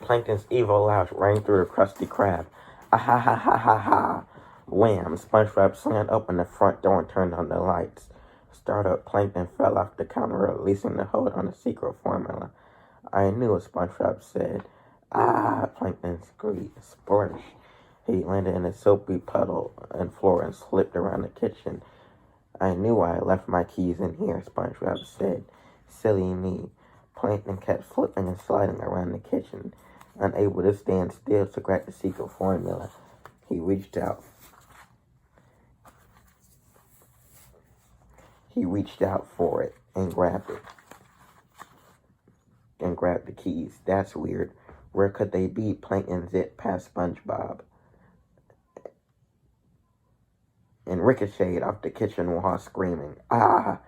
Plankton's evil laugh rang through the Krusty Krab. Ah ha ha ha ha ha! Wham! SpongeBob slammed open the front door and turned on the lights. Startled, Plankton fell off the counter, releasing the hold on the secret formula. I knew it, SpongeBob said. Ah! Plankton screamed. Splash! He landed in a soapy puddle on the floor and slipped around the kitchen. I knew I left my keys in here, SpongeBob said. Silly me. Plankton kept slipping and sliding around the kitchen, unable to stand still to crack the secret formula. He reached out for it and grabbed the keys. That's weird. Where could they be? Plankton zipped past SpongeBob and ricocheted off the kitchen wall, screaming, Ah!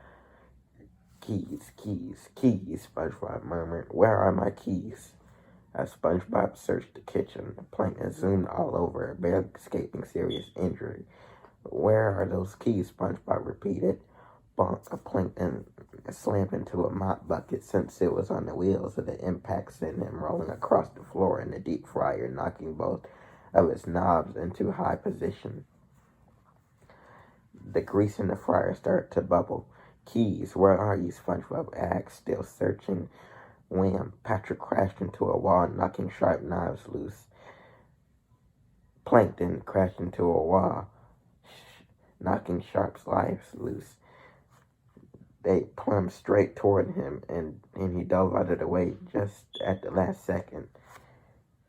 Keys, keys, keys, SpongeBob murmured. Where are my keys? As SpongeBob searched the kitchen, Plankton zoomed all over, barely escaping serious injury. Where are those keys? SpongeBob repeated. Bonk! Plankton slammed into a mop bucket since it was on the wheels of the impact, sent him rolling across the floor in the deep fryer, knocking both of its knobs into high position. The grease in the fryer started to bubble. Keys, where are you? SpongeBob asked, still searching. Wham! Patrick crashed into a wall, knocking sharp knives loose. Plankton crashed into a wall, knocking sharp knives loose. They plunged straight toward him, and he dove out of the way just at the last second.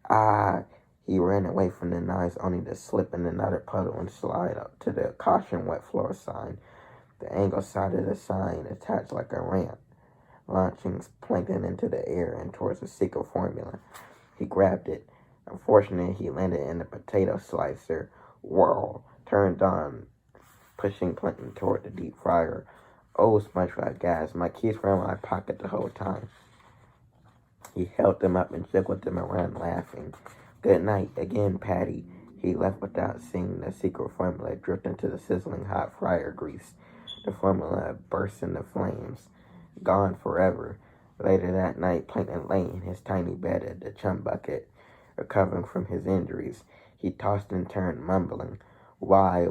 Ah! He ran away from the knives, only to slip in another puddle and slide up to the caution wet floor sign. The angled side of the sign attached like a ramp, launching Plankton into the air and towards the secret formula. He grabbed it. Unfortunately, he landed in the potato slicer. Whirl! Turned on, pushing Plankton toward the deep fryer. Oh, SpongeBob gasped. My keys were in my pocket the whole time. He held them up and jiggled them around, laughing. Good night again, Patty. He left without seeing the secret formula drift into the sizzling hot fryer grease. The formula burst into flames. Gone forever. Later that night, Plankton lay in his tiny bed at the chum bucket, recovering from his injuries. He tossed and turned, mumbling, Why?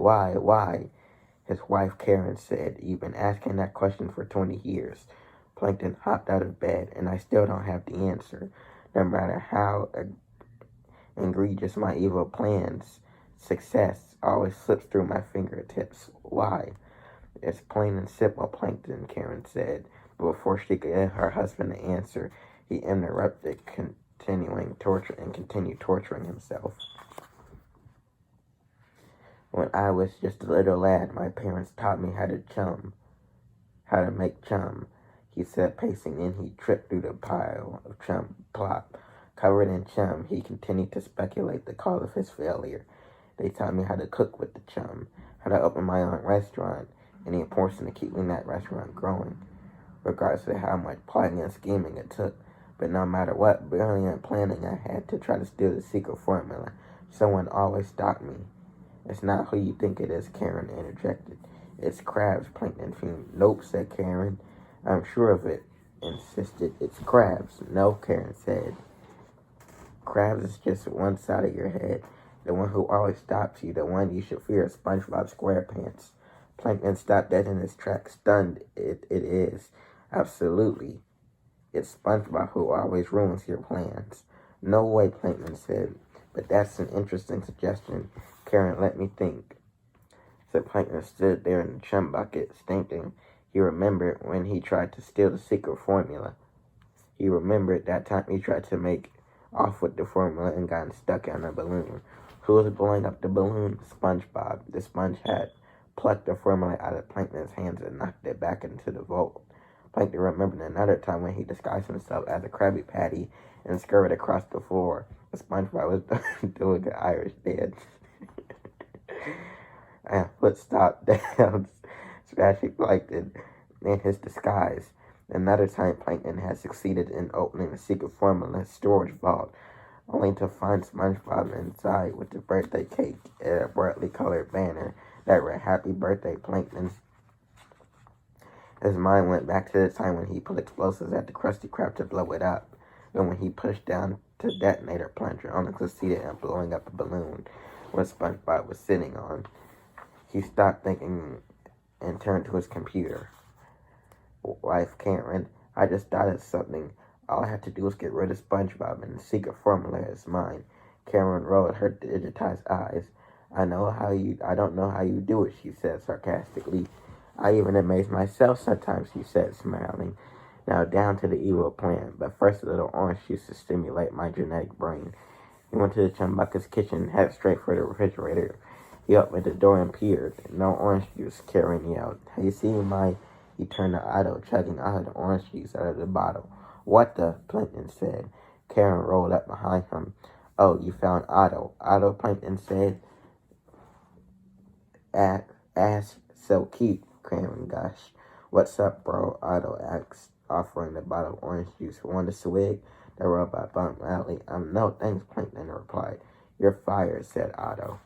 His wife Karen said, You've been asking that question for 20 years. Plankton hopped out of bed, and I still don't have the answer. No matter how egregious my evil plans, success always slips through my fingertips. Why? It's plain and simple, Plankton, Karen said. But before she could give her husband an answer, he interrupted, continued torturing himself. When I was just a little lad, my parents taught me how to make chum. He said, pacing in. He tripped through the pile of chum. Plop. Covered in chum, he continued to speculate the cause of his failure. They taught me how to cook with the chum, how to open my own restaurant, and the importance of keeping that restaurant growing, regardless of how much plotting and scheming it took. But no matter what brilliant planning I had to try to steal the secret formula, someone always stopped me. It's not who you think it is, Karen interjected. It's crabs, Plankton fumed. Nope, said Karen. I'm sure of it, insisted. It's crabs. No, Karen said. Crabs is just one side of your head. The one who always stops you. The one you should fear is SpongeBob SquarePants. Plankton stopped dead in his tracks, stunned. It is. Absolutely. It's SpongeBob who always ruins your plans. No way, Plankton said. But that's an interesting suggestion. Karen, let me think. So Plankton stood there in the chum bucket, thinking. He remembered when he tried to steal the secret formula. He remembered that time he tried to make off with the formula and got stuck on a balloon. Who was blowing up the balloon? SpongeBob. The sponge had plucked the formula out of Plankton's hands and knocked it back into the vault. Plankton remembered another time when he disguised himself as a Krabby Patty and scurried across the floor. SpongeBob was doing an Irish dance. And foot stopped down, scratching Plankton in his disguise. Another time, Plankton had succeeded in opening the secret formula storage vault, only to find SpongeBob inside with the birthday cake and a brightly colored banner that read, Happy Birthday, Plankton. His mind went back to the time when he put explosives at the Krusty Krab to blow it up. But when he pushed down to detonator plunger, only succeeded in blowing up a balloon where SpongeBob was sitting on. He stopped thinking and turned to his computer. Wife Karen, I just thought of something. All I have to do is get rid of SpongeBob and the secret formula is mine. Karen rolled her digitized eyes. I don't know how you do it, she said sarcastically. I even amaze myself sometimes, he said, smiling. Now down to the evil plan, but first a little orange juice to stimulate my genetic brain. He went to the Chumbucka's kitchen and headed straight for the refrigerator. He opened the door and peered. No orange juice, Karen yelled. Have you seen my... He turned to Otto, chugging all the orange juice out of the bottle. What the... Plankton said. Karen rolled up behind him. Oh, you found Otto. Otto, Plankton said. Ass so cute, Karen gushed. What's up, bro? Otto asked, offering the bottle of orange juice. Want a swig? The robot bumped loudly. No, thanks, Plankton replied. You're fired, said Otto.